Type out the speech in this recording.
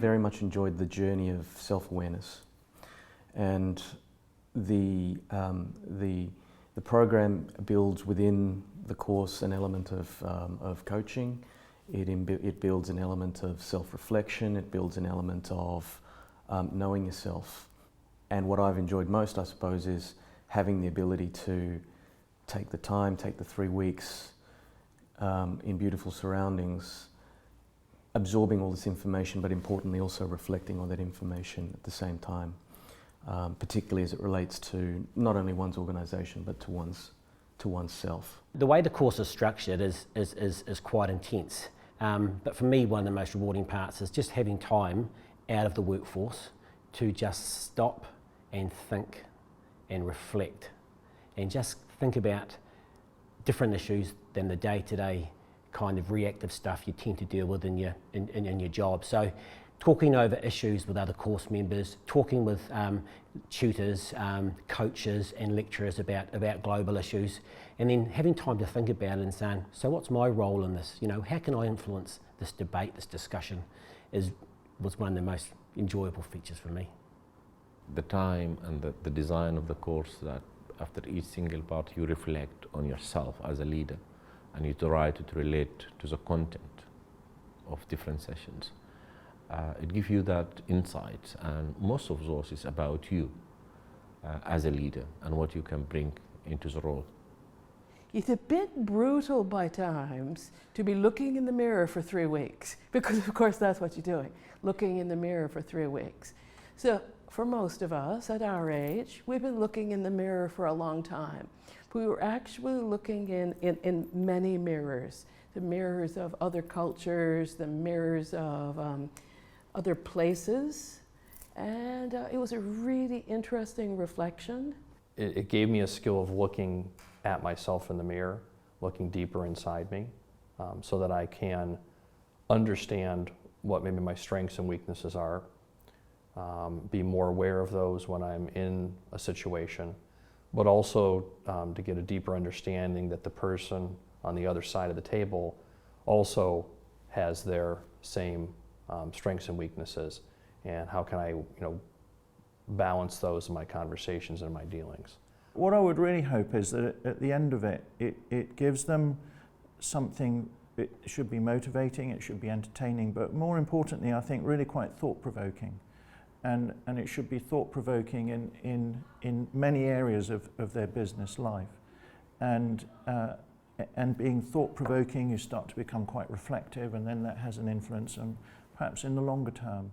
very much enjoyed the journey of self-awareness, and the program builds within the course an element of coaching. It builds an element of self-reflection. It builds an element of knowing yourself. And what I've enjoyed most, I suppose, is having the ability to take the time, take the 3 weeks in beautiful surroundings, absorbing all this information, but importantly also reflecting on that information at the same time, particularly as it relates to not only one's organisation but to oneself. The way the course is structured is quite intense, but for me one of the most rewarding parts is just having time out of the workforce to just stop and think and reflect and just think about different issues than the day-to-day kind of reactive stuff you tend to deal with in your job. So talking over issues with other course members, talking with tutors, coaches and lecturers about global issues, and then having time to think about it and saying, so what's my role in this? You know, how can I influence this debate, this discussion, was one of the most enjoyable features for me. The time and the design of the course, that after each single part you reflect on yourself as a leader and you try to relate to the content of different sessions. It gives you that insight, and most of those is about you as a leader and what you can bring into the role. It's a bit brutal by times to be looking in the mirror for 3 weeks, because of course that's what you're doing, looking in the mirror for 3 weeks. So for most of us at our age, we've been looking in the mirror for a long time. We were actually looking in many mirrors, the mirrors of other cultures, the mirrors of other places, and it was a really interesting reflection. It gave me a skill of looking at myself in the mirror, looking deeper inside me, so that I can understand what maybe my strengths and weaknesses are, be more aware of those when I'm in a situation, but also to get a deeper understanding that the person on the other side of the table also has their same strengths and weaknesses, and how can I, balance those in my conversations and my dealings. What I would really hope is that at the end of it, it gives them something. It should be motivating, it should be entertaining, but more importantly, I think really quite thought-provoking. And it should be thought-provoking in many areas of their business life. And being thought-provoking, you start to become quite reflective, and then that has an influence on perhaps in the longer term.